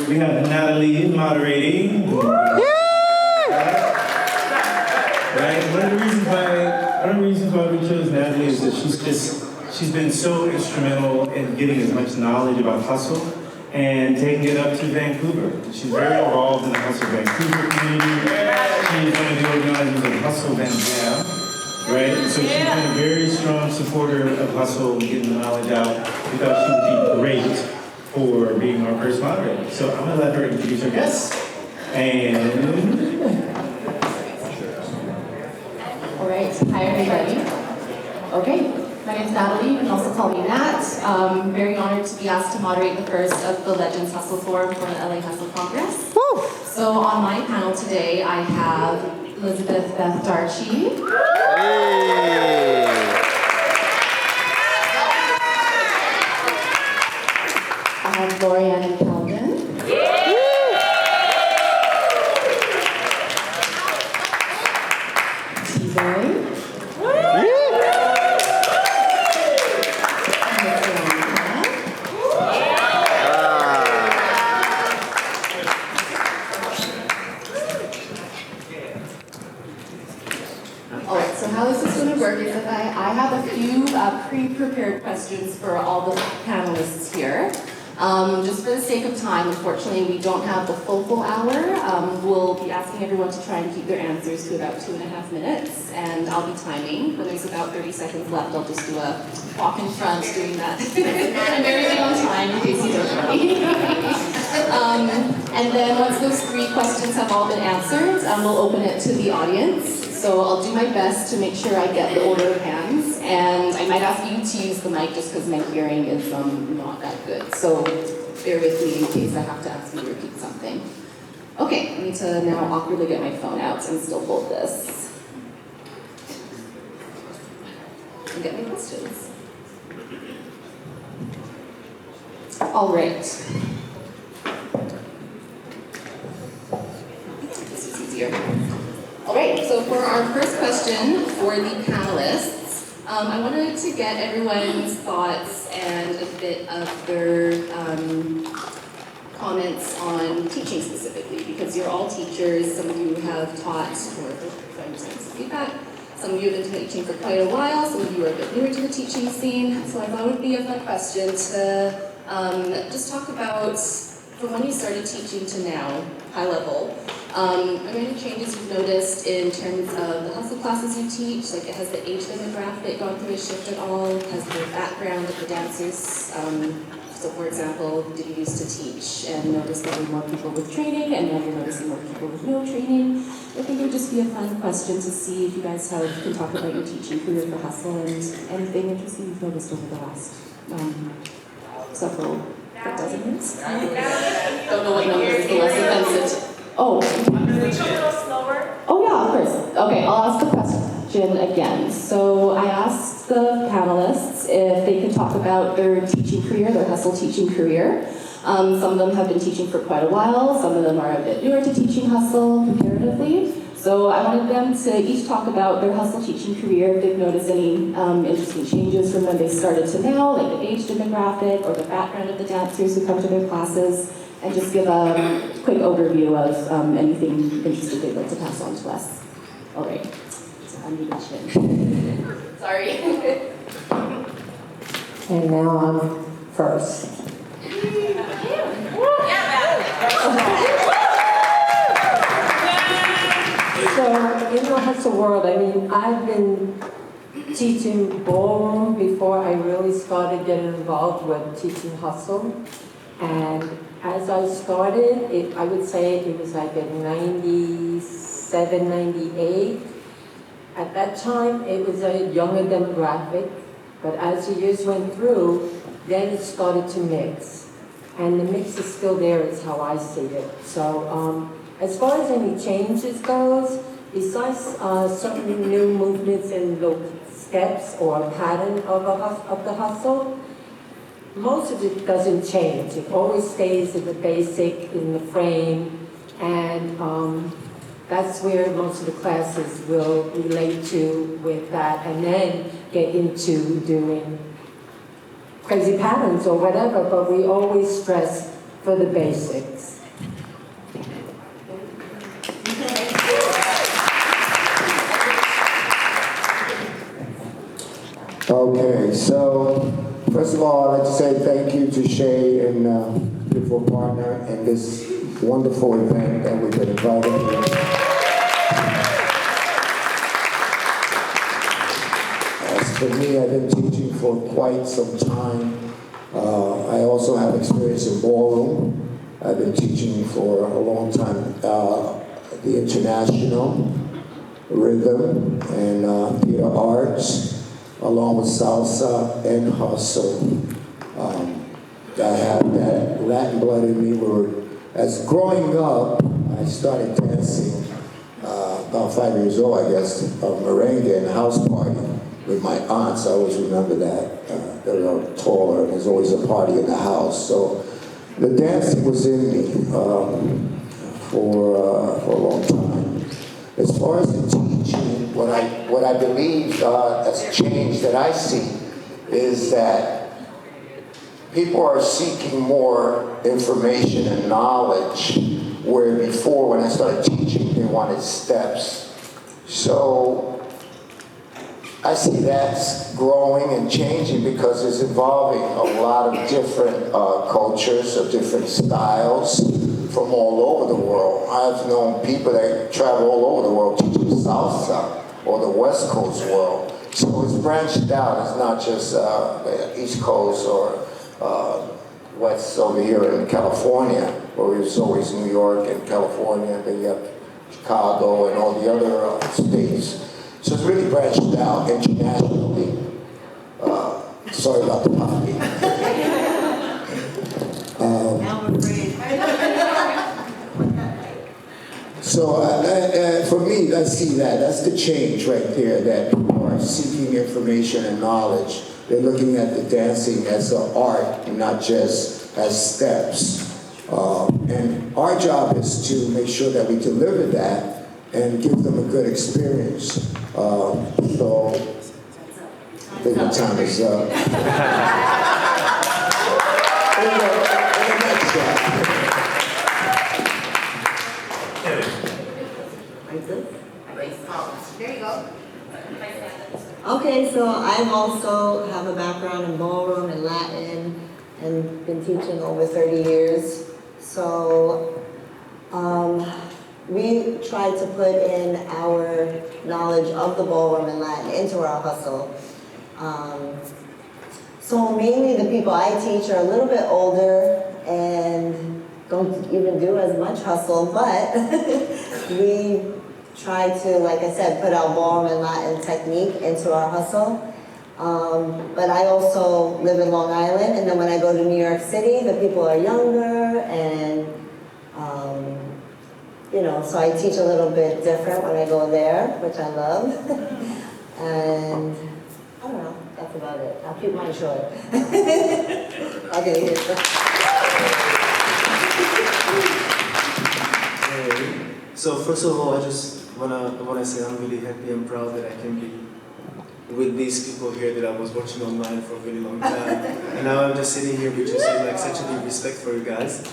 we have Nathalie moderating. Right? One of the reasons why we chose Nathalie is that she's been so instrumental in getting as much knowledge about hustle and taking it up to Vancouver. She's very involved in the Hustle Vancouver community. She's one of the organizers of Hustle Van Jam, right? So she's been a very strong supporter of hustle, getting the knowledge out. We thought she would be great for being our first moderator. So I'm gonna let her introduce her guests. And all right, hi everybody. Okay, my name is Nathalie, you can also call me Nat. Very honored to be asked to moderate the first of the Legends Hustle Forum for the LA Hustle Congress. Woo! So on my panel today, I have Elizabeth Beth Darchi. Hey. I have Lorianne and Kelvin. T-Boy. Alright, so how this is going to work is that I have a few pre-prepared questions for all the panelists here. Just for the sake of time, unfortunately, we don't have the full hour. We'll be asking everyone to try and keep their answers to about 2.5 minutes, and I'll be timing. When there's about 30 seconds left, I'll just do a walk in front doing that. I'm very on time in case you don't know me. And then once those 3 questions have all been answered, we'll open it to the audience. So I'll do my best to make sure I get the order of hands, and I might ask you to use the mic just because my hearing is not that good. So bear with me in case I have to ask you to repeat something. Okay, I need to now awkwardly get my phone out and still hold this. And get my questions. All right. This is easier. All right, so for our first question for the panelists, I wanted to get everyone's thoughts and a bit of their comments on teaching specifically, because you're all teachers. Some of you have taught for feedback. Some of you have been teaching for quite a while. Some of you are a bit newer to the teaching scene. So I thought it would be a fun question to just talk about from when you started teaching to now, high level. Are there any changes you've noticed in terms of the hustle classes you teach? Like, has the age demographic gone through a shift at all? Has the background of the dancers, so for example, did you used to teach and notice there were more people with training, and now you're noticing more people with no training? I think it would just be a fun question to see if you guys can talk about your teaching career for hustle and anything interesting you've noticed over the last several dozen years. Don't know what number is the less offensive. Oh. Can you a little slower? Oh yeah, of course. Okay, I'll ask the question again. So I asked the panelists if they could talk about their teaching career, their hustle teaching career. Some of them have been teaching for quite a while. Some of them are a bit newer to teaching hustle comparatively. So I wanted them to each talk about their hustle teaching career, if they've noticed any interesting changes from when they started to now, like the age demographic or the background of the dancers who come to their classes, and just give a quick overview of anything interesting they'd like to pass on to us. All right, so unmuted chin. Sorry. And now I'm first. So in the hustle world, I mean, I've been teaching ballroom before I really started getting involved with teaching hustle. And as I started, I would say it was like in 97, 98. At that time, it was a younger demographic, but as the years went through, then it started to mix. And the mix is still there, is how I see it. So as far as any changes goes, besides certain new movements in the steps or pattern of the hustle, most of it doesn't change. It always stays in the basic, in the frame, and that's where most of the classes will relate to with that, and then get into doing crazy patterns or whatever, but we always stress for the basics. Okay, so first of all, I'd like to say thank you to Shay and beautiful partner in this wonderful event that we've been invited to. As for me, I've been teaching for quite some time. I also have experience in ballroom. I've been teaching for a long time the international rhythm and theater arts, along with salsa and hustle. I have that Latin blood in me. As growing up, I started dancing about 5 years old, I guess, a merengue in a house party with my aunts. I always remember that. They were taller, and there's always a party in the house. So the dancing was in me for a long time. As far as the teaching, what I believe has changed that I see is that people are seeking more information and knowledge, where before when I started teaching, they wanted steps. So I see that's growing and changing because it's involving a lot of different cultures, of different styles from all over the world. I've known people that travel all over the world teaching salsa, or the West Coast world. So it's branched out. It's not just East Coast or West over here in California, where it's always New York and California, then you have Chicago and all the other states. So it's really branched out internationally. Sorry about the poppy. So for me, I see that. That's the change right there, that people are seeking information and knowledge. They're looking at the dancing as an art, not just as steps. And our job is to make sure that we deliver that and give them a good experience. So I think the time is up. In the nutshell. There you go. Okay, so I also have a background in ballroom and Latin and been teaching over 30 years. So we try to put in our knowledge of the ballroom and Latin into our hustle. So mainly the people I teach are a little bit older and don't even do as much hustle, but we try to, like I said, put our ballroom and Latin technique into our hustle. But I also live in Long Island, and then when I go to New York City, the people are younger, and you know, so I teach a little bit different when I go there, which I love. And I don't know, that's about it. I'll keep mine short. Okay, here's the... So first of all, I just wanna say I'm really happy and proud that I can be with these people here that I was watching online for a really long time. And now I'm just sitting here with just like such a deep respect for you guys.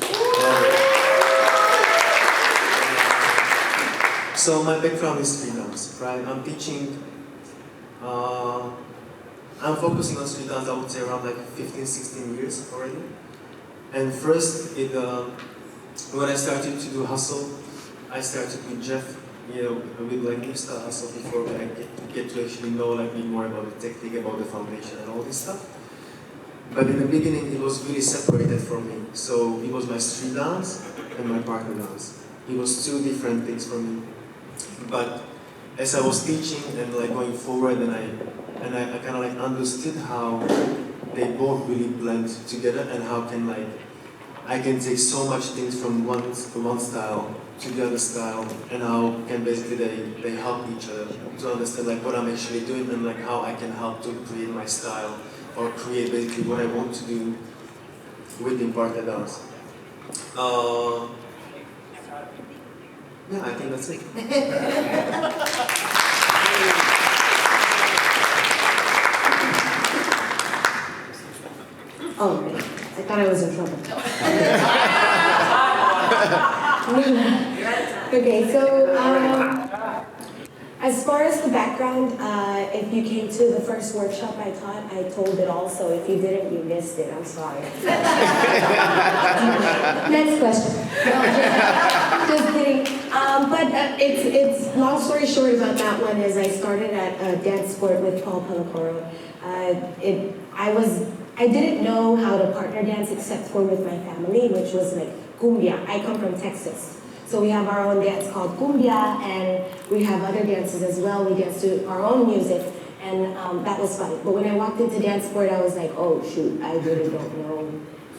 So my background is street dance, right? I'm teaching, I'm focusing on street dance, I would say around like 15, 16 years already. And first, when I started to do hustle, I started with Jeff, you know, with like new style hustle before I get to actually know like more about the technique, about the foundation and all this stuff. But in the beginning, it was really separated from me. So it was my street dance and my partner dance. It was two different things for me. But as I was teaching and like going forward, and I kind of like understood how they both really blend together, and how can like I can take so much things from one style to the other style, and how can basically they help each other to understand like what I'm actually doing, and like how I can help to create my style or create basically what I want to do within partner dance. Yeah, I think that's it. Oh, I thought I was in trouble. Okay, so as far as the background, if you came to the first workshop I taught, I told it all, so if you didn't, you missed it, I'm sorry. Next question. No, just kidding. But it's long story short about that one is I started at dance sport with Paul Pellicoro. I didn't know how to partner dance except for with my family, which was like cumbia. I come from Texas. So we have our own dance called cumbia, and we have other dances as well. We dance to our own music, and that was fun. But when I walked into dance sport, I was like, oh shoot, I really don't know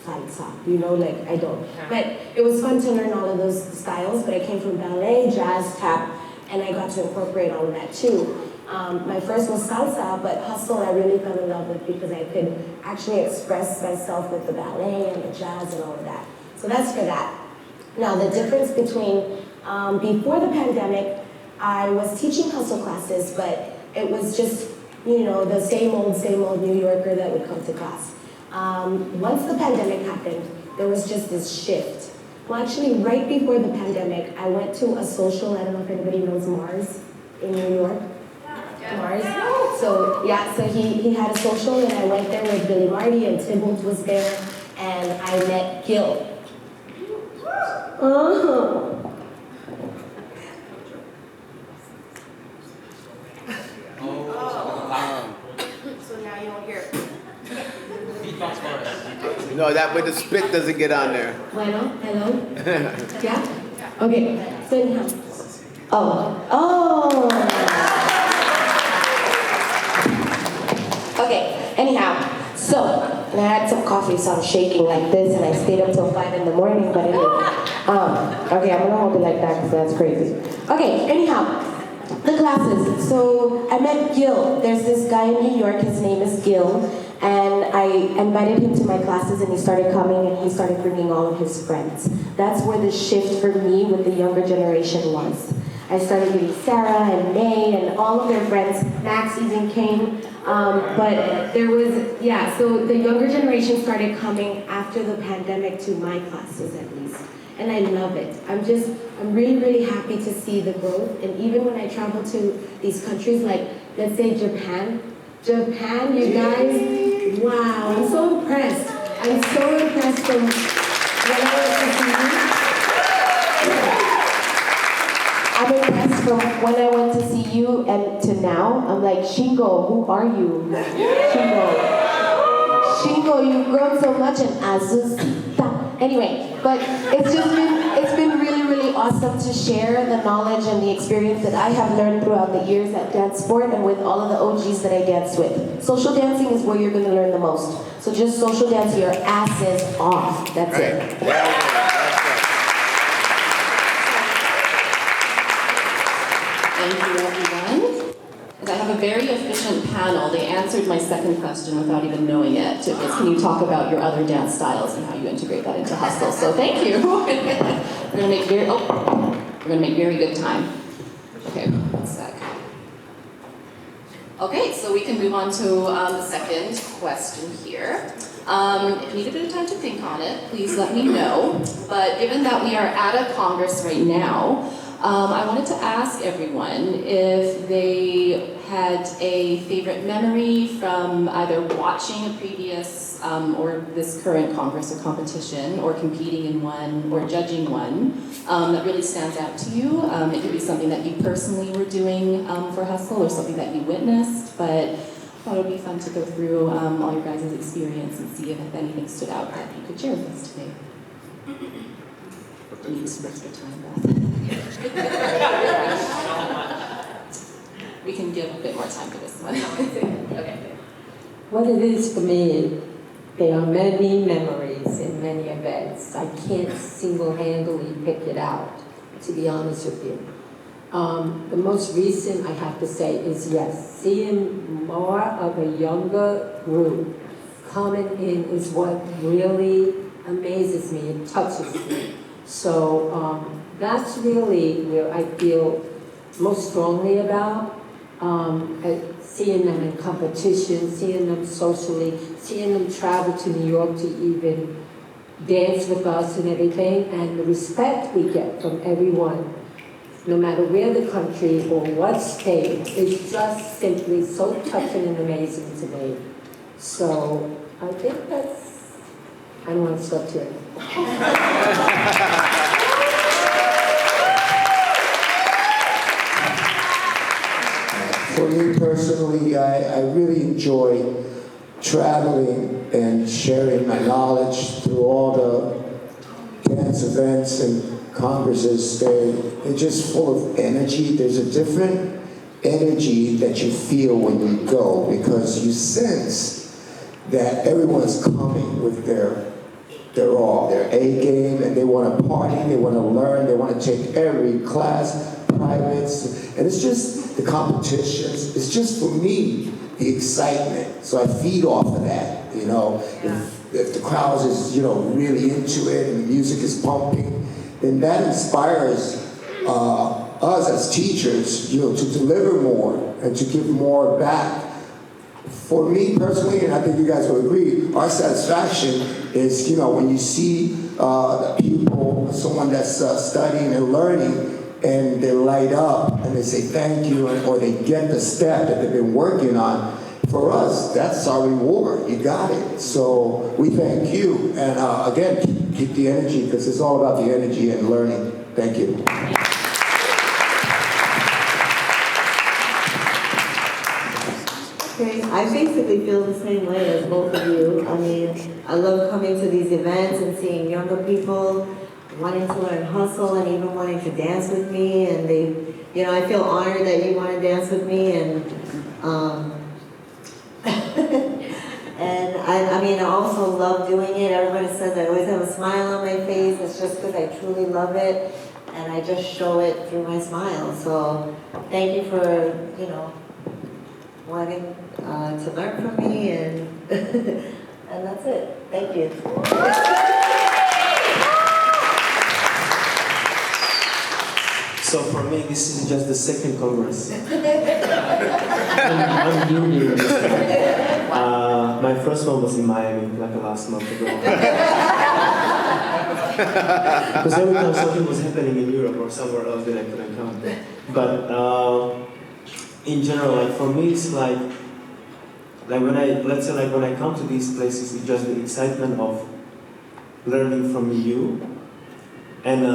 salsa, like I don't. But it was fun to learn all of those styles, but I came from ballet, jazz, tap, and I got to incorporate all of that too. My first was salsa, but hustle I really fell in love with because I could actually express myself with the ballet and the jazz and all of that. So that's for that. Now, the difference between, before the pandemic, I was teaching hustle classes, but it was just, the same old New Yorker that would come to class. Once the pandemic happened, there was just this shift. Well, actually, right before the pandemic, I went to a social, I don't know if anybody knows Mars in New York. Mars. So, so he had a social, and I went there with Billy Marty, and Tybalt was there, and I met Gil. Oh. So now you don't hear it. No, that way the spit doesn't get on there. Bueno, hello? Yeah? Okay, so anyhow. Oh. Okay, anyhow. So, and I had some coffee, so I'm shaking like this, and I stayed up till 5 in the morning, but anyway. Okay, I'm gonna hold it like that because that's crazy. Okay, anyhow, the classes. So I met Gil. There's this guy in New York, his name is Gil, and I invited him to my classes, and he started coming, and he started bringing all of his friends. That's where the shift for me with the younger generation was. I started getting Sarah and May and all of their friends. Max even came. But there was, so the younger generation started coming after the pandemic to my classes at least. And I love it. I'm really, really happy to see the growth. And even when I travel to these countries like, let's say Japan, you guys, wow, I'm so impressed. I'm so impressed from when I was to see you. I'm impressed from when I went to see you and to now. I'm like, Shingo, who are you? Shingo, you've grown so much, and Azusa. Anyway, but it's been really, really awesome to share the knowledge and the experience that I have learned throughout the years at dance sport and with all of the OGs that I danced with. Social dancing is where you're going to learn the most. So just social dance your asses off. That's it. Thank you, everyone. And I have a very efficient panel. They answered my second question without even knowing it. It was, can you talk about your other dance styles and how you integrate that into hustle? So thank you. We're gonna make very good time. Okay, 1 sec. Okay, so we can move on to the second question here. If you need a bit of time to think on it, please let me know. But given that we are at a Congress right now, I wanted to ask everyone if they had a favorite memory from either watching a previous or this current Congress or competition, or competing in one, or judging one, that really stands out to you. It could be something that you personally were doing for Hustle, or something that you witnessed, but I thought it would be fun to go through all your guys' experience and see if anything stood out that you could share with us today. You need some extra time, Beth. We can give a bit more time for this one. Okay. What it is for me, there are many memories in many events. I can't single-handedly pick it out, to be honest with you. The most recent, I have to say, is seeing more of a younger group coming in is what really amazes me, it touches me. So that's really where I feel most strongly about, seeing them in competition, seeing them socially, seeing them travel to New York to even dance with us and everything, and the respect we get from everyone, no matter where the country or what state, is just simply so touching and amazing to me. So I think that's, I don't want to stop here. For me personally, I really enjoy traveling and sharing my knowledge through all the dance events and congresses. They're just full of energy. There's a different energy that you feel when you go, because you sense that everyone's coming with their all, their A game, and they want to party, they want to learn, they want to take every class, privates, and it's just the competitions. It's just, for me, the excitement. So I feed off of that, you know. If the crowd is, really into it and the music is pumping, then that inspires us as teachers, to deliver more and to give more back. For me personally, and I think you guys will agree, our satisfaction is, when you see the pupil, someone that's studying and learning, and they light up and they say thank you, or they get the step that they've been working on. For us, that's our reward. You got it. So we thank you. And again, keep the energy, because it's all about the energy and learning. Thank you. Okay, I basically feel the same way as both of you. I mean, I love coming to these events and seeing younger people wanting to learn hustle and even wanting to dance with me, and they, I feel honored that you want to dance with me, and and I also love doing it. Everybody says I always have a smile on my face. It's just because I truly love it, and I just show it through my smile. So thank you for, wanting to learn from me, and and that's it. Thank you. So for me, this is just the second Congress. I'm new here. My first one was in Miami, like last month ago. Because every time something was happening in Europe or somewhere else, then I couldn't come. But in general, for me, it's like when I come to these places, it's just the excitement of learning from you, and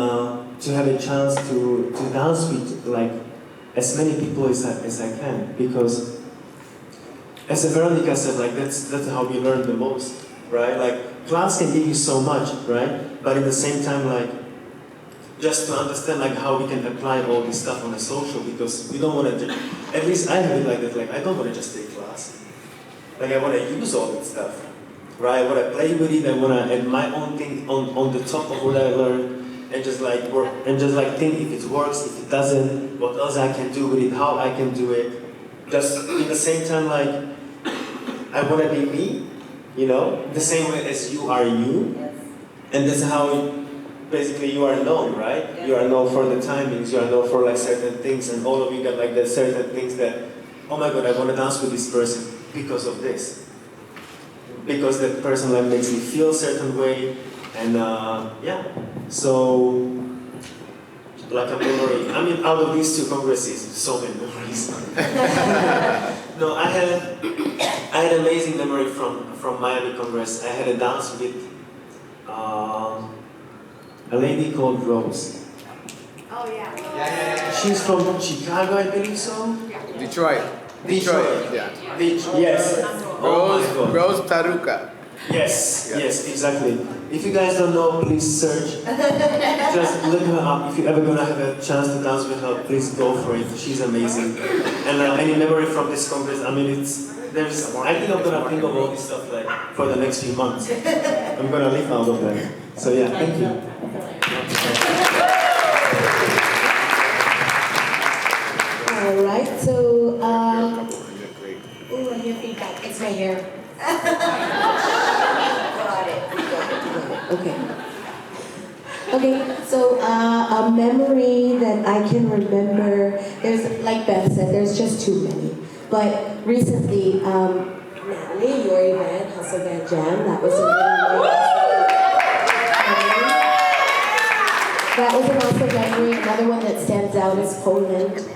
to have a chance to dance with as many people as I can, because as Veronica said, that's how we learn the most, right? Class can give you so much, right? But at the same time, just to understand how we can apply all this stuff on the social, because we don't want to, at least I have it like that, I don't want to just take class. I want to use all that stuff, right? I want to play with it, I want to add my own thing on the top of what I learned, and just work, and just think if it works, if it doesn't, what else I can do with it, how I can do it. Just in the same time, I want to be me, the same way as you are you. Yes. And that's how basically you are known, right? Yeah. You are known for the timings, you are known for certain things, and all of you got the certain things that, oh my God, I want to dance with this person because of this. Because that person makes me feel a certain way, and so a memory. Out of these two congresses, so many memories. No, I had amazing memory from Miami Congress. I had a dance with a lady called Roche. Oh, yeah. She's from Chicago, I believe so. Detroit. Yeah. Yes. Oh my God. Rose Taruka. Yes, Yeah. yes, exactly. If you guys don't know, please search. Just look her up. If you're ever gonna have a chance to dance with her, please go for it. She's amazing. And any memory from this congress, I think I'm gonna think of all this stuff for the next few months. I'm gonna live out of that. So yeah, thank you. All right, so, I hear feedback. It's right here. Got it. Okay, so a memory that I can remember, there's, like Beth said, there's just too many. But recently, Nathalie, your event, Hustle Band Jam, that was a really nice That was an awesome memory. Another one that stands out is Poland.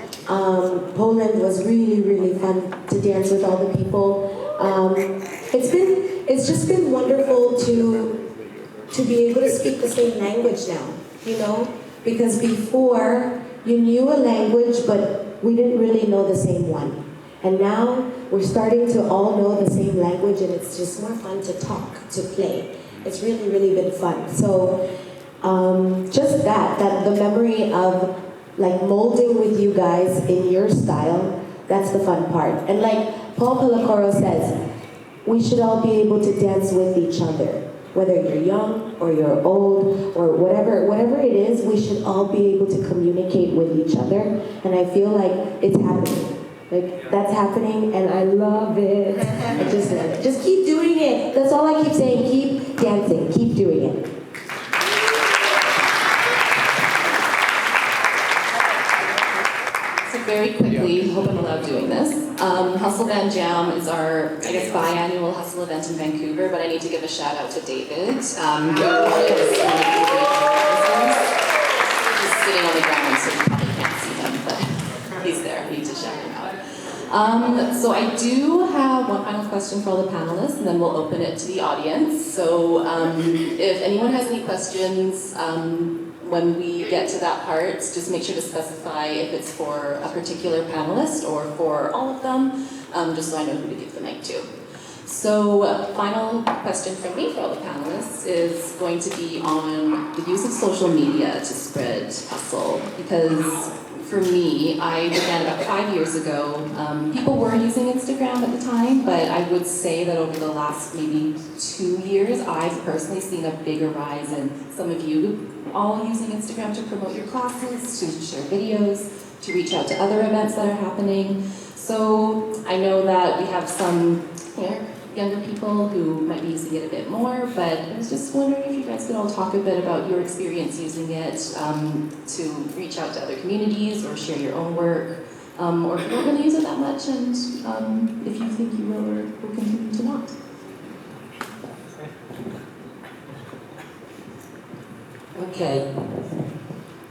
Poland was really, really fun to dance with all the people. It's just been wonderful to be able to speak the same language now, you know? Because before, you knew a language, but we didn't really know the same one. And now, we're starting to all know the same language, and it's just more fun to talk, to play. It's really, really been fun. So, just that the memory of like molding with you guys in your style, that's the fun part. And like Paul Pellicoro says, we should all be able to dance with each other. Whether you're young or you're old or whatever it is, we should all be able to communicate with each other. And I feel like it's happening. Like, that's happening, and I love it. I just love it. Just keep doing it. That's all I keep saying. Keep dancing. Keep doing it. So very quickly, hope I'm allowed doing this. Hustle Van Jam is our, I guess, biannual hustle event in Vancouver, but I need to give a shout out to David. He's sitting on the ground, so you probably can't see him, but he's there. I need to shout him out. So I do have one final question for all the panelists, and then we'll open it to the audience. So if anyone has any questions, when we get to that part, just make sure to specify if it's for a particular panelist or for all of them, just so I know who to give the mic to. So, final question from me for all the panelists is going to be on the use of social media to spread hustle, because for me, I began about 5 years ago. People were using Instagram at the time, but I would say that over the last maybe 2 years, I've personally seen a bigger rise in some of you all using Instagram to promote your classes, to share videos, to reach out to other events that are happening. So I know that we have some younger people who might be using it a bit more, but I was just wondering if you guys could all talk a bit about your experience using it to reach out to other communities or share your own work, or if you don't really use it that much, and if you think you will or will continue to not. Okay.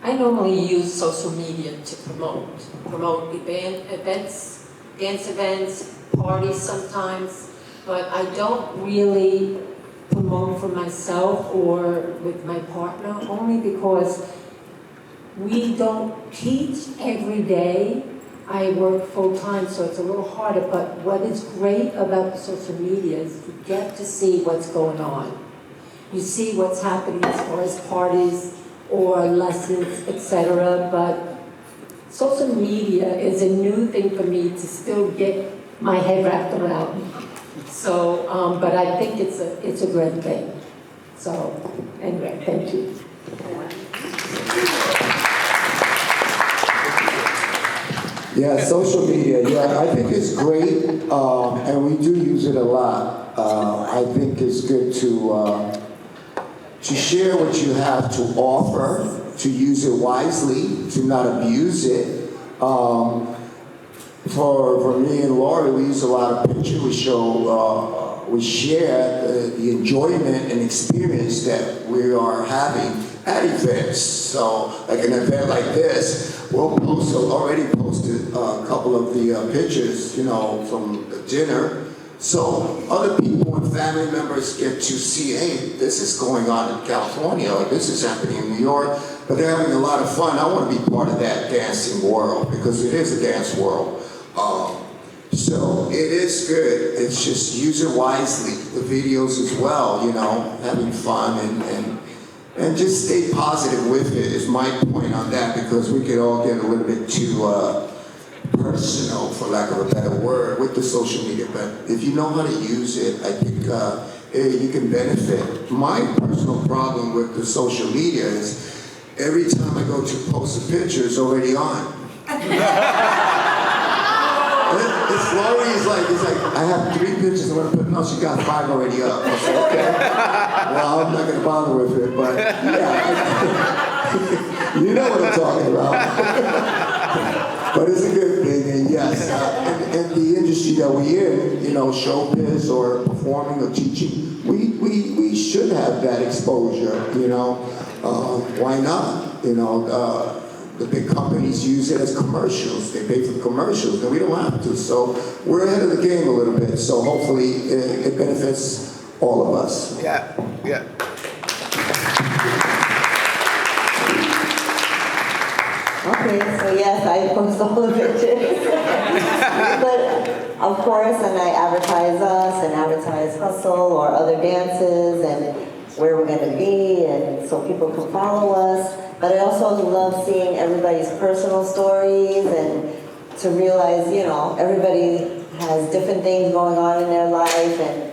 I normally use social media to promote events, dance events, parties sometimes, but I don't really promote for myself or with my partner, only because we don't teach every day. I work full-time, so it's a little harder, but what is great about social media is you get to see what's going on. You see what's happening as far as parties or lessons, etc. But social media is a new thing for me to still get my head wrapped around. So, but I think it's a great thing. So, anyway, thank you. Yeah, social media, I think it's great, and we do use it a lot. I think it's good to share what you have to offer, to use it wisely, to not abuse it. For me and Lori, we use a lot of pictures. We share the enjoyment and experience that we are having at events. So, like an event like this, we'll already posted a couple of the pictures, from the dinner. So other people and family members get to see, hey, this is going on in California, or this is happening in New York, but they're having a lot of fun. I want to be part of that dancing world, because it is a dance world. So it is good. It's just use it wisely. The videos as well, having fun and just stay positive with it is my point on that, because we could all get a little bit too personal, for lack of a better word, with the social media. But if you know how to use it, I think you can benefit. My personal problem with the social media is every time I go to post a picture, it's already on. It's Lori is like, I have 3 pictures I'm gonna put. No, she got 5 already up. I said, okay. Well, I'm not gonna bother with it, but yeah, you know what I'm talking about. But it's a good thing, and yes, and the industry that we're in, showbiz or performing or teaching, we should have that exposure. Why not? The big companies use it as commercials. They pay for the commercials, and we don't have to. So we're ahead of the game a little bit. So hopefully it benefits all of us. Yeah, yeah. Okay, so yes, I post all the pictures. But of course, and I advertise us and advertise Hustle or other dances and where we're going to be, and so people can follow us. But I also love seeing everybody's personal stories and to realize, everybody has different things going on in their life, and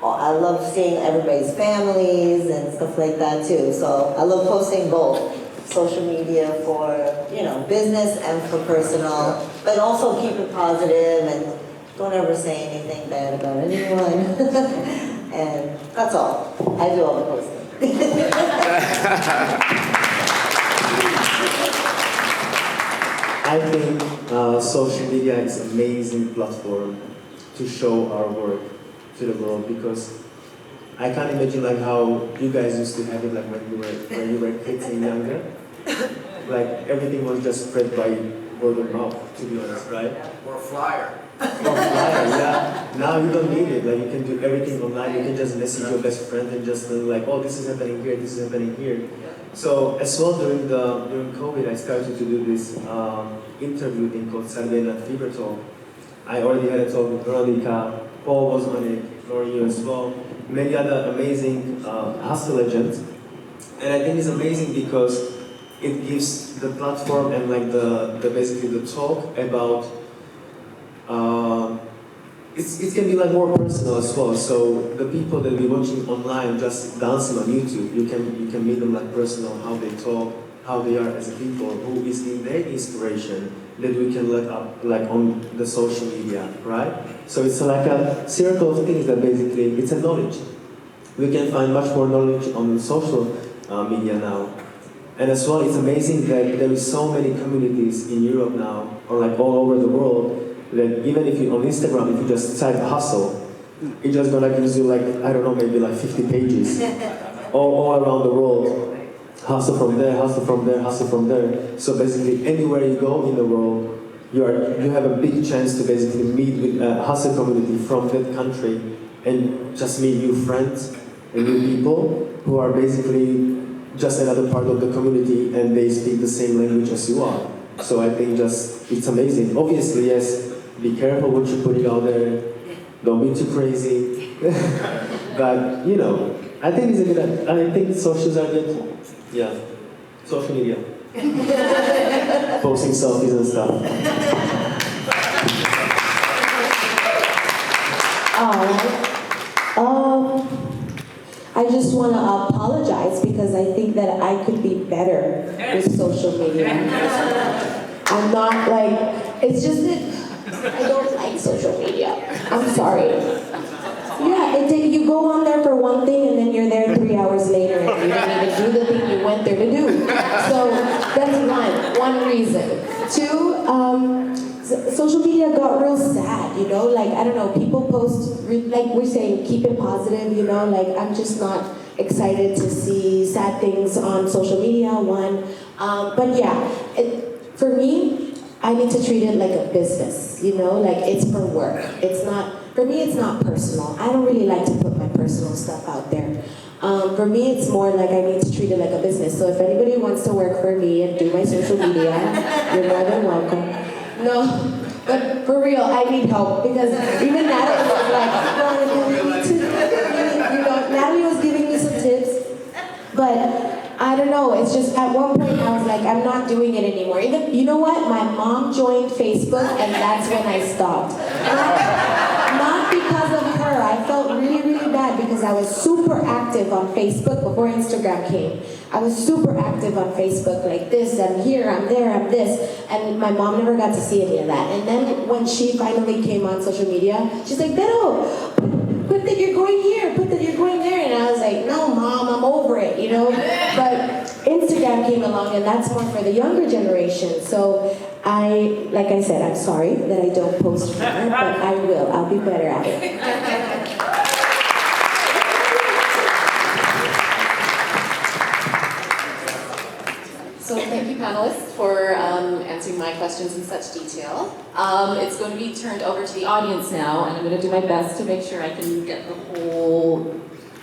I love seeing everybody's families and stuff like that too. So I love posting both social media for, business and for personal, but also keep it positive and don't ever say anything bad about anyone. And that's all. I do all the posting. I think social media is an amazing platform to show our work to the world, because I can't imagine like how you guys used to have it like when you were kids and younger. Like everything was just spread by word of mouth, to be honest, right? Or a flyer. Or flyer, yeah. Now you don't need it. Like you can do everything online. You can just message your best friend and just like, oh, this is happening here, this is happening here. So as well during COVID, I started to do this interview thing called Saturday Night Fever Talk. I already had a talk with Veronica. Paul was on it, or you as well. Many other amazing hustle legends. And I think it's amazing because it gives the platform and like the basically the talk about it can be like more personal as well. So the people that we're watching online just dancing on YouTube, you can meet them like personal, how they talk, how they are as a people, who is in their inspiration that we can look up like on the social media, right? So it's like a circle of things that basically it's a knowledge. We can find much more knowledge on social media now. And as well, it's amazing that there is so many communities in Europe now, or like all over the world, that even if you on Instagram, if you just type hustle, it's just gonna give you like, I don't know, maybe like 50 pages all around the world. Hustle from there, hustle from there, hustle from there. So basically, anywhere you go in the world, you have a big chance to basically meet with a hustle community from that country and just meet new friends and new people who are basically just another part of the community and they speak the same language as you are. So I think it's amazing. Obviously, yes, be careful what you're putting out there. Don't be too crazy. But, I think it's a good, I think socials are good. Yeah, social media. Posting selfies and stuff. I just want to apologize because I think that I could be better with social media. I'm not like, it's just that I don't like social media. I'm sorry. Yeah, you go on there for one thing and then you're there 3 hours later and you don't even do the thing you went there to do. So that's one reason. Two, social media got real sad, like, I don't know, people post, like we're saying, keep it positive, like I'm just not excited to see sad things on social media, one. But yeah, for me, I need to treat it like a business, like it's for work. For me, it's not personal. I don't really like to put my personal stuff out there. For me, it's more like I need to treat it like a business. So if anybody wants to work for me and do my social media, you're more than welcome. No, but for real, I need help because even Nathalie was like, Nathalie was giving me some tips, but I don't know, it's just at one point I was like, I'm not doing it anymore. Even, you know what? My mom joined Facebook and that's when I stopped. Not because of her. I felt really, really bad because I was super active on Facebook before Instagram came. I was super active on Facebook, like this, I'm here, I'm there, I'm this. And my mom never got to see any of that. And then when she finally came on social media, she's like, Beto, put that you're going here, put that you're going there. And I was like, no, Mom, I'm over it, But Instagram came along and that's more for the younger generation. So like I said, I'm sorry that I don't post more, but I will. I'll be better at it. thank you panelists for answering my questions in such detail. It's going to be turned over to the audience now, and I'm going to do my best to make sure I can get the whole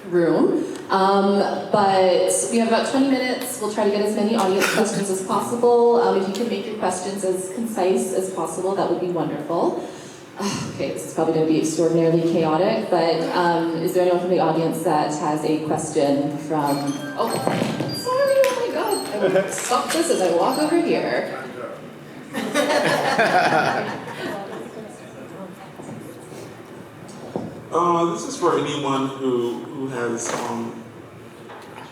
room. But we have about 20 minutes. We'll try to get as many audience questions as possible. If you can make your questions as concise as possible, that would be wonderful. Okay, this is probably going to be extraordinarily chaotic, but is there anyone from the audience that has a question from... Oh, sorry, oh my God. I will stop this as I walk over here. This is for anyone who has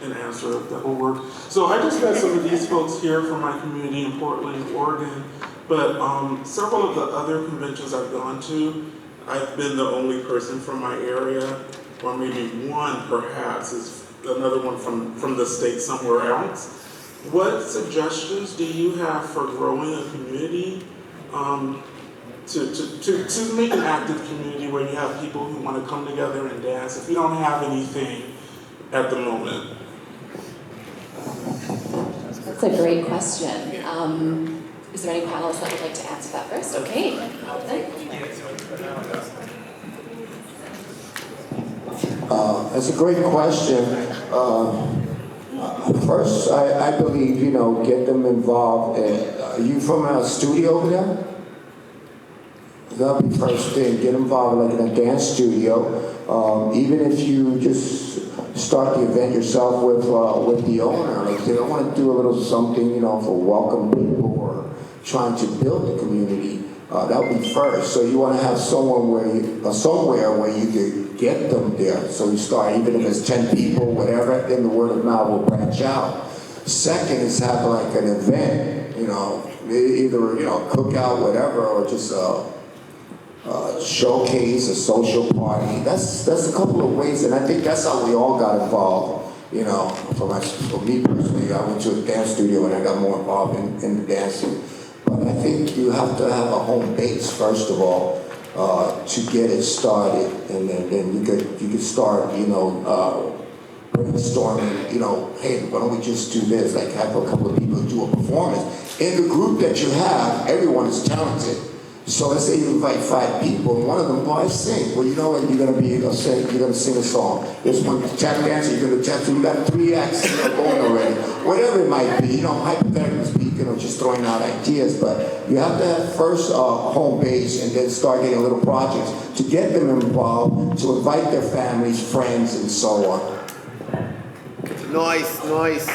an answer that will work. So I just met some of these folks here from my community in Portland, Oregon, but several of the other conventions I've gone to, I've been the only person from my area, or maybe one perhaps is another one from the state somewhere else. What suggestions do you have for growing a community? To make an active community where you have people who want to come together and dance if you don't have anything at the moment? That's a great question. Is there any panelists that would like to answer that first? Okay. That's a great question. First, I believe, get them involved. Are you from a studio over there? That'll be first thing. Get involved like in a dance studio. Even if you just start the event yourself with the owner. Like they don't want to do a little something, for welcome people or trying to build the community. That would be first. So you want to have somewhere where you could get them there. So you start, even if it's 10 people, whatever, then the word of mouth will branch out. Second is have like an event, either cookout, whatever, or just showcase, a social party. That's a couple of ways, and I think that's how we all got involved. For me personally, I went to a dance studio and I got more involved in the dancing. But I think you have to have a home base first of all to get it started, and then you could start, brainstorming. Hey, why don't we just do this? Like have a couple of people do a performance. In the group that you have, everyone is talented. So let's say you invite 5 people, and one of them, I sing. Well, you know what? You're gonna sing a song. There's one tap dancer, you're gonna tap. So you got 3 acts going already. Whatever it might be, hypothetically speaking, or just throwing out ideas. But you have to have first home base, and then start getting little projects to get them involved, to invite their families, friends, and so on. Noise.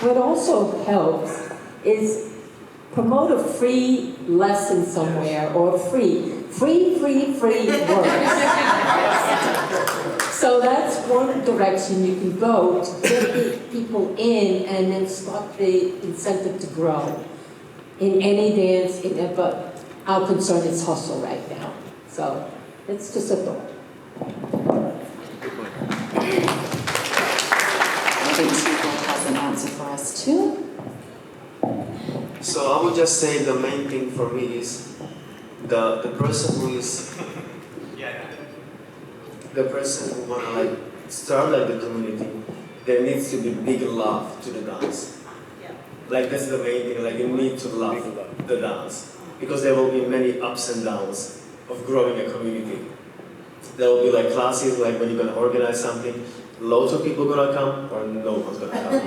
What also helps is promote a free lesson somewhere, or free works. So that's one direction you can go to get the people in and then start the incentive to grow in any dance, but our concern is hustle right now. So it's just a thought. An answer for us too. So I would just say the main thing for me is the person who is the person who wanna start the community. There needs to be big love to the dance. That's the main thing. You need to love the dance because there will be many ups and downs of growing a community. There will be classes when you're gonna organize something. Loads of people gonna come, or no one's gonna come.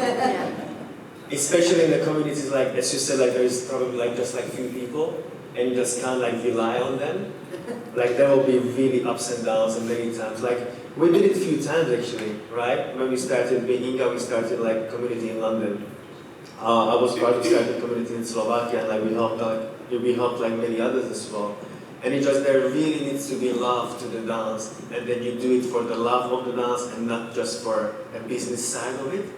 Especially in the communities, as you said, there is probably just few people, and you just can't rely on them. There will be really ups and downs, and many times. We did it a few times actually, right? When we started being Inga, we started community in London. I was part of starting community in Slovakia, and we helped many others as well. And there really needs to be love to the dance, and then you do it for the love of the dance and not just for a business side of it,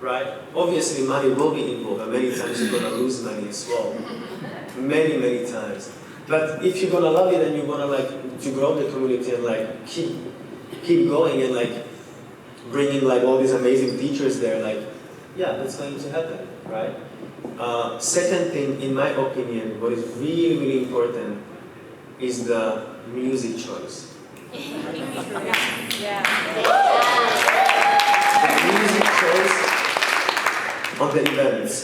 right? Obviously money will be involved, and many times you're gonna lose money as well, many times. But if you're gonna love it and you're gonna to grow the community and keep going and bringing all these amazing teachers there, that's going to happen, right? Second thing, in my opinion, what is really important is the music choice. The music choice on the events,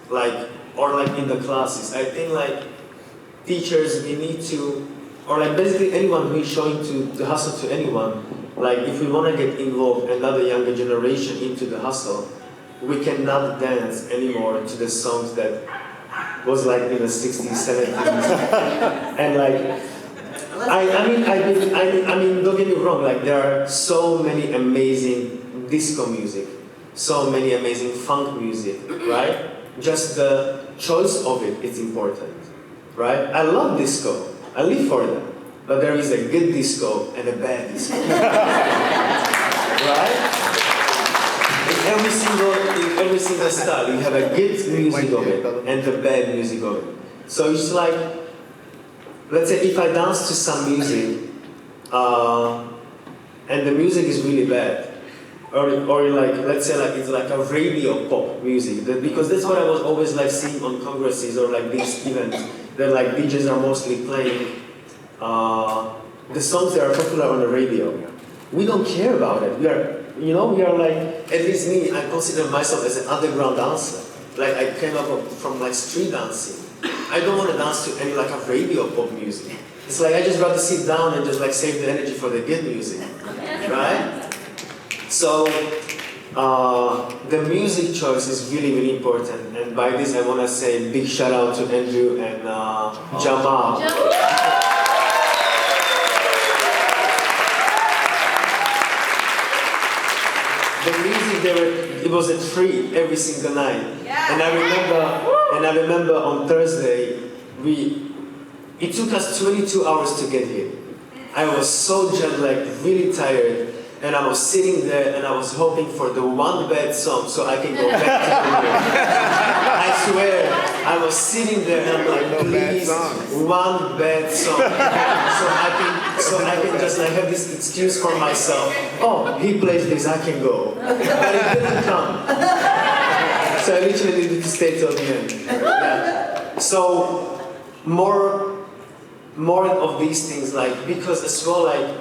like, or like in the classes. I think like teachers, we need to, or like basically anyone who is showing the hustle to anyone, like if we want to get involved another younger generation into the hustle, we cannot dance anymore to the songs that was like in the 60s, 70s. And like, I mean, don't get me wrong, like there are so many amazing disco music, so many amazing funk music, right? Just the choice of it is important, right? I love disco, I live for them, but there is a good disco and a bad disco, right? In every single style, you have a good music of it and the bad music of it. So it's like, let's say if I dance to some music, and the music is really bad, or like, let's say like it's like a radio pop music, because that's what I was always like seeing on congresses or like these events, that like DJs are mostly playing the songs that are popular on the radio. We don't care about it. We are like, at least me, I consider myself as an underground dancer. Like I came up from like street dancing. I don't want to dance to any like a radio pop music. It's like I just rather sit down and just like save the energy for the good music, right? So the music choice is really, really important. And by this, I want to say big shout out to Andrew and Jamal. The music, it was a treat every single night. Yeah. And I remember on Thursday, it took us 22 hours to get here. I was so jet lagged, really tired, and I was sitting there and I was hoping for the one bad song so I can go back to the room. I swear, I was sitting there and I'm like, please, one bad song. So I can just like have this excuse for myself. Oh, he plays this, I can go. But it didn't come. So I literally needed to stay till the end. Yeah. So more of these things, like, because as well, like,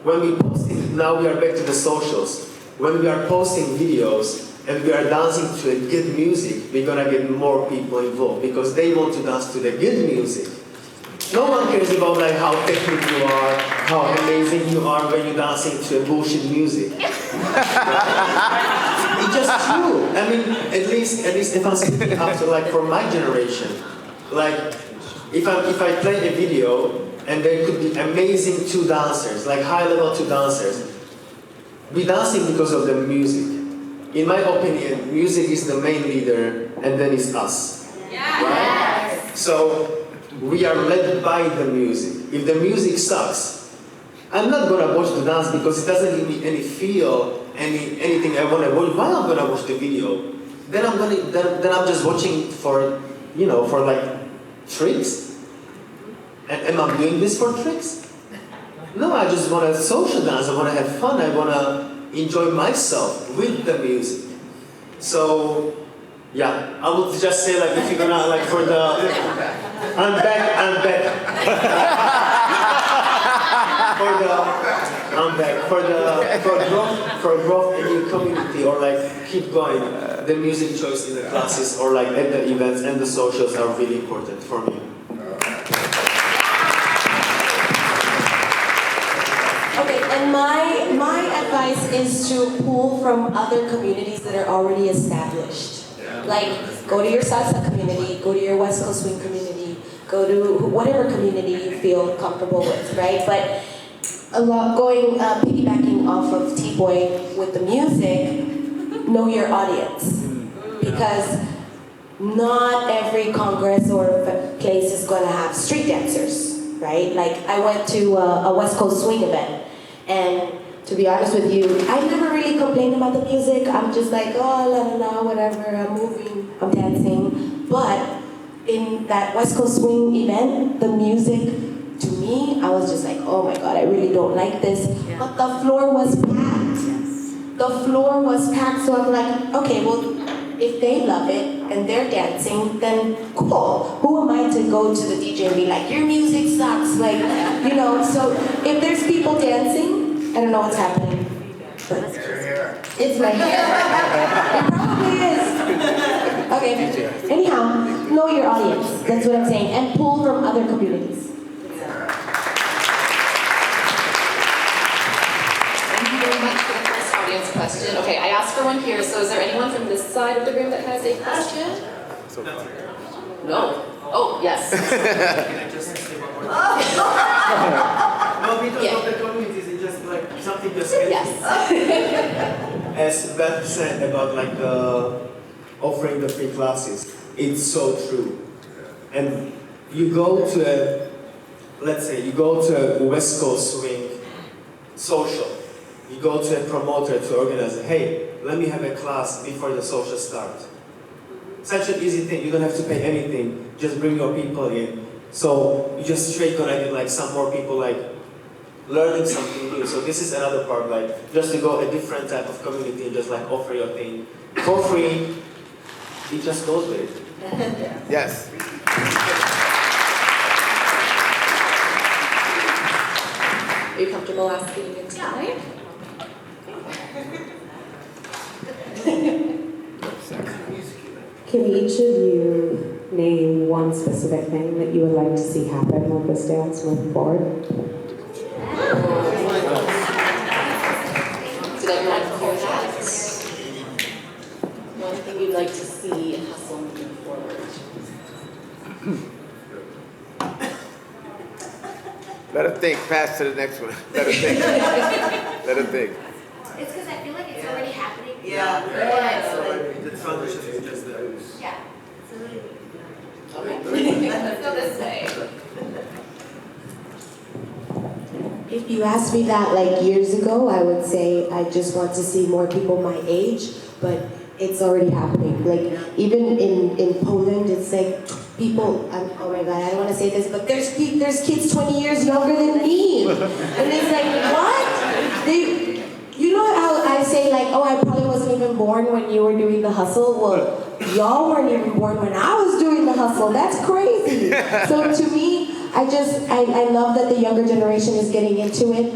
when we post it, now we are back to the socials. When we are posting videos and we are dancing to a good music, we're gonna get more people involved because they want to dance to the good music. No one cares about like how technical you are, how amazing you are when you're dancing to a bullshit music. It's just true. I mean, at least if I'm speaking after like for my generation, like if I play a video and there could be amazing two dancers, like high-level two dancers, be dancing because of the music. In my opinion, music is the main leader, and then it's us. Yeah. Right? So we are led by the music. If the music sucks, I'm not gonna watch the dance because it doesn't give me any feel, anything I wanna watch. Why I'm gonna watch the video? Then I'm just watching for like tricks. And am I doing this for tricks? No, I just want to social dance, I want to have fun, I want to enjoy myself with the music. So, yeah, I would just say like if you're gonna like for the, I'm back. for growth in your community or like keep going, the music choice in the classes or like at the events and the socials are really important for me. Okay, and my advice is to pull from other communities that are already established. Like, go to your salsa community, go to your West Coast swing community, go to whatever community you feel comfortable with, right? But piggybacking off of T-Boy with the music, know your audience. Because not every congress or place is going to have street dancers, right? Like, I went to a West Coast swing event, and to be honest with you, I never really complained about the music. I'm just like, oh, la la la, whatever, I'm moving, I'm dancing. But in that West Coast swing event, the music, to me, I was just like, oh my God, I really don't like this. Yeah. But the floor was packed. Yes. The floor was packed, so I'm like, okay, well, if they love it and they're dancing, then cool. Who am I to go to the DJ and be like, your music sucks, like, you know? So if there's people dancing, I don't know what's happening. But it's my hair. It probably is. Okay. Anyhow, know your audience. That's what I'm saying, and pull from other communities. Question. Okay, I asked for one here, so is there anyone from this side of the room that has a question? No. Oh, yes. Can I just say one more thing? No, because of the communities, it's just like something just Yes. As Beth said about like offering the free classes, it's so true. And you go to let's say you go to a West Coast swing social. You go to a promoter to organize it. Hey, let me have a class before the social starts. Such an easy thing. You don't have to pay anything. Just bring your people in. So you just straight gonna get like some more people like learning something new. So this is another part, like just to go a different type of community and just like offer your thing for free. It just goes with it. Yes. Are you comfortable asking me tonight? Can each of you name one specific thing that you would like to see happen with this dance moving forward? Did everyone hear that? One thing you'd like to see in Hustle moving forward? Let her think. Pass to the next one. Let her think. Let her think. It's because I feel like it's already happening. Yeah. Yeah. The transition is just there. Yeah. Okay. Let's go this way. If you asked me that like years ago, I would say I just want to see more people my age, but it's already happening. Like even in Poland, it's like people. Oh my God, I don't want to say this, but there's kids 20 years younger than me, and it's like what? You know how I say like, oh, I probably wasn't even born when you were doing the hustle. Well, y'all weren't even born when I was doing the hustle. That's crazy. So to me, I love that the younger generation is getting into it.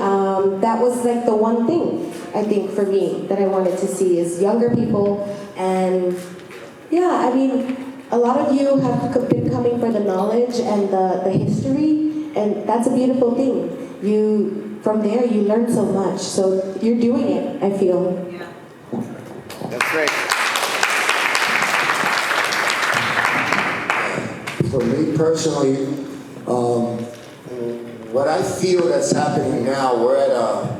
That was like the one thing I think for me that I wanted to see is younger people. And yeah, I mean, a lot of you have been coming for the knowledge and the history, and that's a beautiful thing. From there, you learn so much. So you're doing it, I feel. Yeah. That's great. For me personally, what I feel that's happening now, we're at a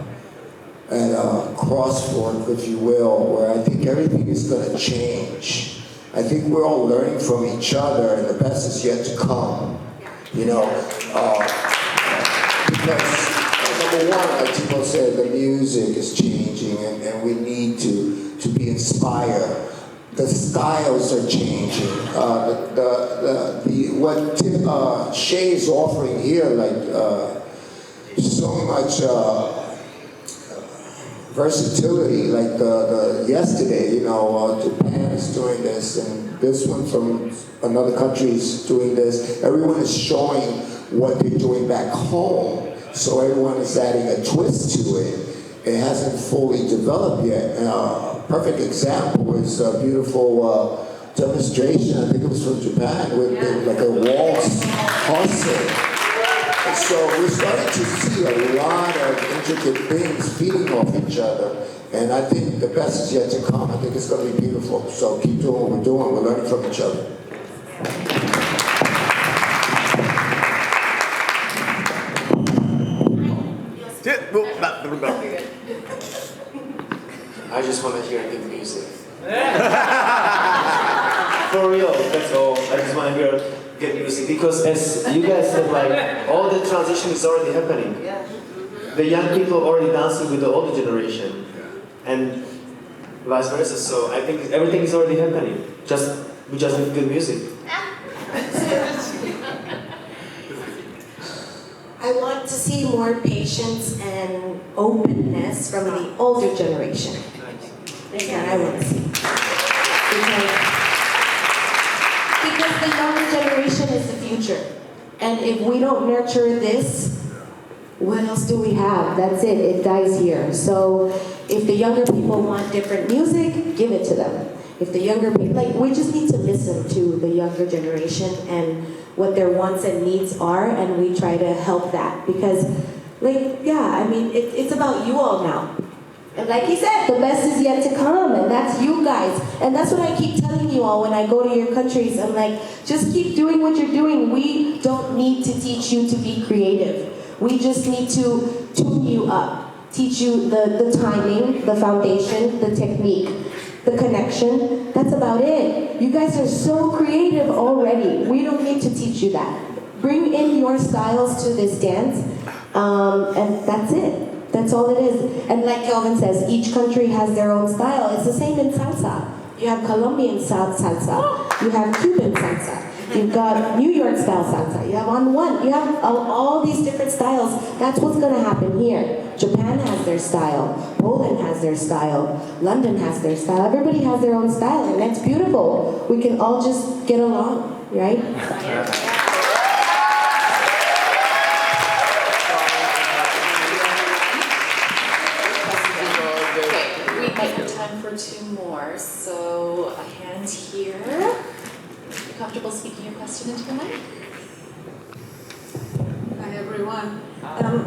crossroad, if you will, where I think everything is going to change. I think we're all learning from each other, and the best is yet to come. You know, because number one, like people said, the music is changing, and we need to be inspired. The styles are changing. What Shay is offering here, like so much versatility. Like the yesterday, you know, Japan is doing this, and this one from another country is doing this. Everyone is showing what they're doing back home. So everyone is adding a twist to it. It hasn't fully developed yet. Perfect example is a beautiful demonstration. I think it was from Japan with like a waltz hustle. And so we're starting to see a lot of intricate things feeding off each other. And I think the best is yet to come. I think it's going to be beautiful. So keep doing what we're doing. We're learning from each other. I just want to hear good music. For real, that's all. I just want to hear good music because as you guys said, like all the transition is already happening. The young people are already dancing with the older generation, and vice versa. So I think everything is already happening. We just need good music. I want to see more patience and openness from the older generation. That's what I want to see. Because the younger generation is the future. And if we don't nurture this, what else do we have? That's it, it dies here. So if the younger people want different music, give it to them. If the younger people, like, we just need to listen to the younger generation and what their wants and needs are, and we try to help that. Because, like, yeah, I mean, it's about you all now. And like he said, the best is yet to come, and that's you guys. And that's what I keep telling you all when I go to your countries. I'm like, just keep doing what you're doing. We don't need to teach you to be creative. We just need to tune you up, teach you the timing, the foundation, the technique, the connection. That's about it. You guys are so creative already. We don't need to teach you that. Bring in your styles to this dance, and that's it. That's all it is. And like Kelvin says, each country has their own style. It's the same in salsa. You have Colombian style salsa. You have Cuban salsa. You've got New York style salsa. You have on one. You have all these different styles. That's what's going to happen here. Japan has their style. Poland has their style. London has their style. Everybody has their own style, and that's beautiful. We can all just get along, right? We might have time for two more, so a hand here. You comfortable speaking your question into the mic? Hi everyone.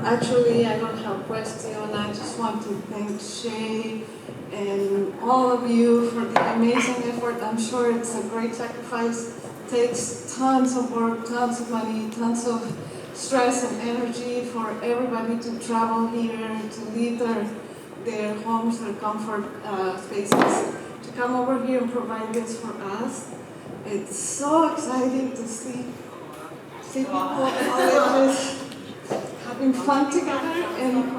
Actually, I don't have a question. I just want to thank Shay and all of you for the amazing effort. I'm sure it's a great sacrifice. It takes tons of work, tons of money, tons of stress and energy for everybody to travel here, to leave their homes, their comfort spaces, to come over here and provide this for us. It's so exciting to see people all ages having fun together and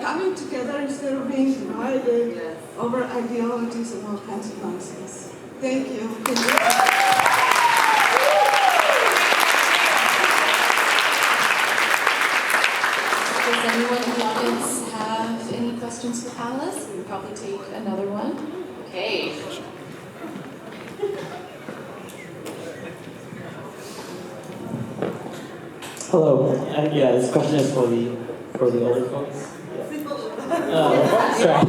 coming together instead of being divided over ideologies and all kinds of nonsense. Thank you. Does anyone in the audience have any questions for Alice? We would probably take another one. Okay. Hello. Yeah, this question is for the older folks. Yeah. Sorry.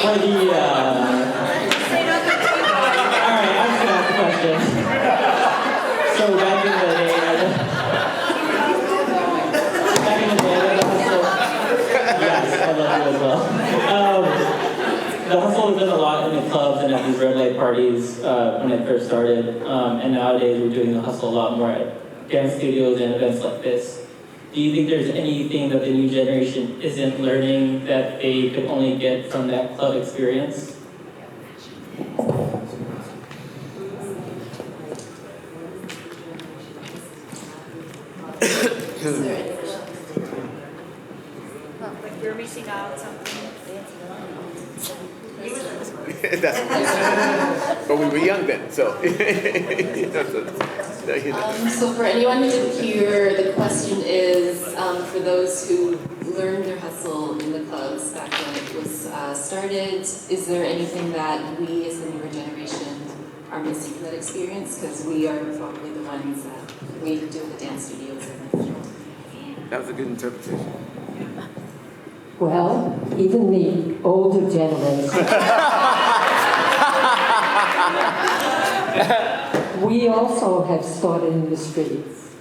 For the all right, I'm just gonna ask the question. So back in the day, yes, I love you as well. The hustle was done a lot in the clubs and at these red light parties when it first started. And nowadays we're doing the hustle a lot more at dance studios and events like this. Do you think there's anything that the new generation isn't learning that they could only get from that club experience? Like we're missing out something. But we were young then, so. So for anyone who didn't hear, the question is for those who learned their hustle in the clubs back when it was started, is there anything that we as the newer generation are missing from that experience? Because we are probably the ones that we do the dance studios. That was a good interpretation. Well, even the older generation. We also have started in the streets.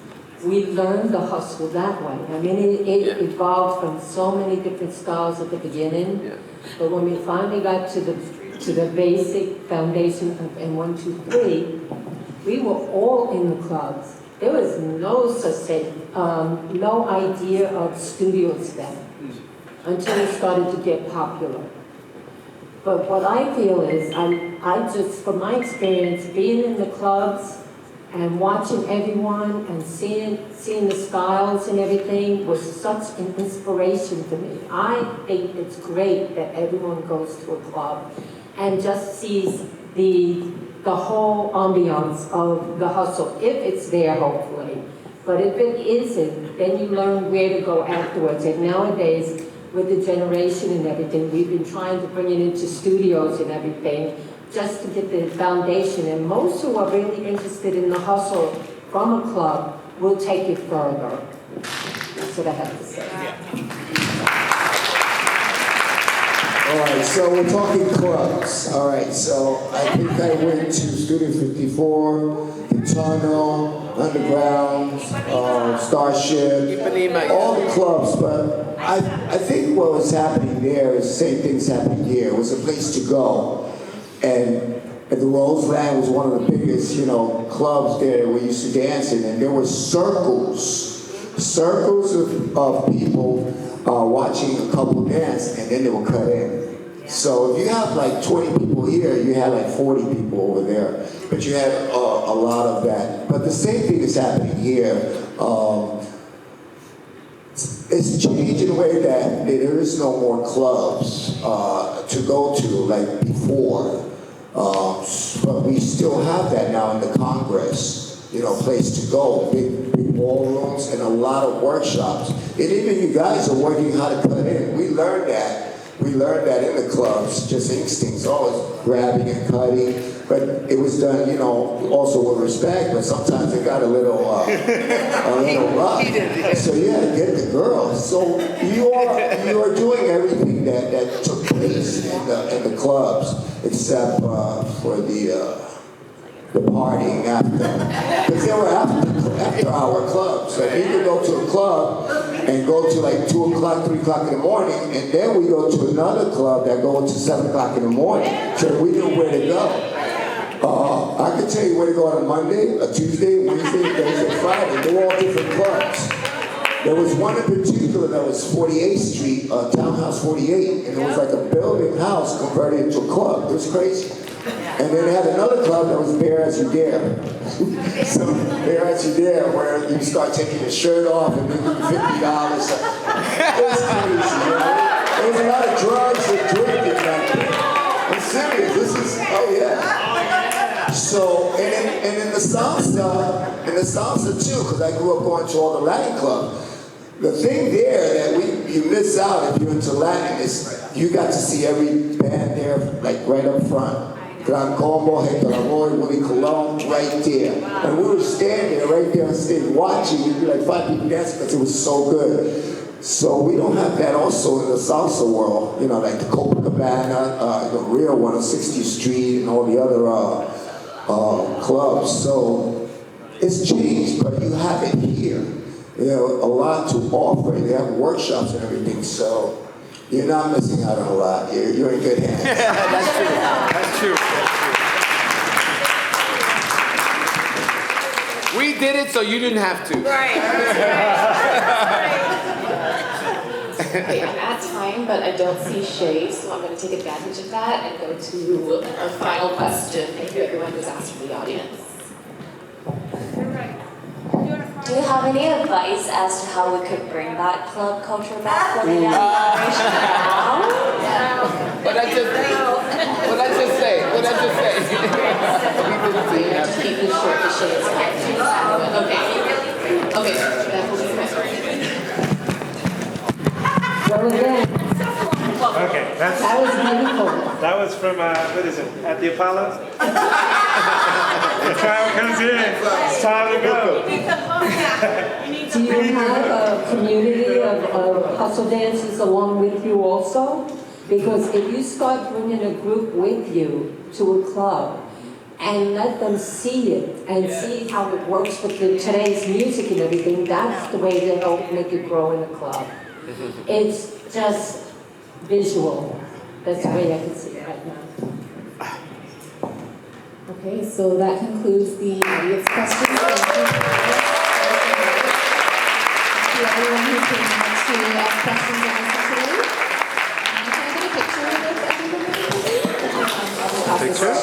We learned the hustle that way. I mean, it evolved from so many different styles at the beginning. Yeah. But when we finally got to the basic foundation of N1, 2, 3, we were all in the clubs. There was no such thing, no idea of studios then, until it started to get popular. But what I feel is, I just, from my experience, being in the clubs and watching everyone and seeing the styles and everything was such an inspiration for me. I think it's great that everyone goes to a club and just sees the whole ambiance of the hustle, if it's there, hopefully. But if it isn't, then you learn where to go afterwards. And nowadays, with the generation and everything. We've been trying to bring it into studios and everything, just to get the foundation. And most who are really interested in the hustle from a club will take it further. That's what I have to say. All right, so we're talking clubs. All right, so I think I went to Studio 54, the Tunnel, Underground, Starship, all the clubs, but I think what was happening there is the same things happening here. It was a place to go. And the Roseland was one of the biggest, clubs there we used to dance in, and there were circles of people watching a couple dance, and then they would cut in. So if you have like 20 people here, you had like 40 people over there, but you had a lot of that. But the same thing is happening here. It's changed in a way that there is no more clubs to go to like before. But we still have that now in the Congress, place to go, big ballrooms and a lot of workshops. And even you guys are working how to cut in. We learned that in the clubs, just instincts, always grabbing and cutting. But it was done, also with respect, but sometimes it got a little rough. So you had to get the girls. So you are doing everything that took place in the clubs, except for the partying after. Because there were after hour clubs. So you could go to a club and go to like 2 o'clock, 3 o'clock in the morning, and then we go to another club that go to 7 o'clock in the morning. So we knew where to go. I could tell you where to go on a Monday, a Tuesday, Wednesday, Thursday, Friday. They were all different clubs. There was one in particular that was 48th Street, Townhouse 48, and it was like a building house converted into a club. It was crazy. And then they had another club that was Bare As You Dare. So Bare As You Dare, where you start taking your shirt off and they give you $50. It was crazy, There was a lot of drugs and drinking back then. I'm serious, oh yeah. So, and in the salsa too, because I grew up going to all the Latin clubs. The thing there that you miss out if you're into Latin is you got to see every band there, like right up front. Gran Combo, Hector Lavoy, Willie Colon, right there. And we were standing there, right there on stage, watching. You'd be like 5 people dancing because it was so good. So we don't have that also in the salsa world, like the Copacabana, the real one on 60th Street, and all the other clubs. So it's changed, but you have it here. A lot to offer. They have workshops and everything, so you're not missing out on a lot. You're in good hands. That's true. We did it so you didn't have to. Right. Okay, I'm at time, but I don't see Shay, so I'm going to take advantage of that and go to our final question. Thank you, everyone who's asked from the audience. Do you have any advice as to how we could bring that club culture back for the young generation now? What'd I just say? Keep this short to Shay. Okay. Well, again, Okay, that was beautiful. that was from, what is it, at the Apollo? The crowd comes in, it's time to go. Do you have a community of hustle dancers along with you also? Because if you start bringing a group with you to a club and let them see it and see how it works with today's music and everything, that's the way to help make it grow in the club. It's just visual. That's the way I can see it right now. Okay, so that concludes the audience questions. Thank you everyone who came out to ask questions of us today. Can I get a picture with everybody? Picture?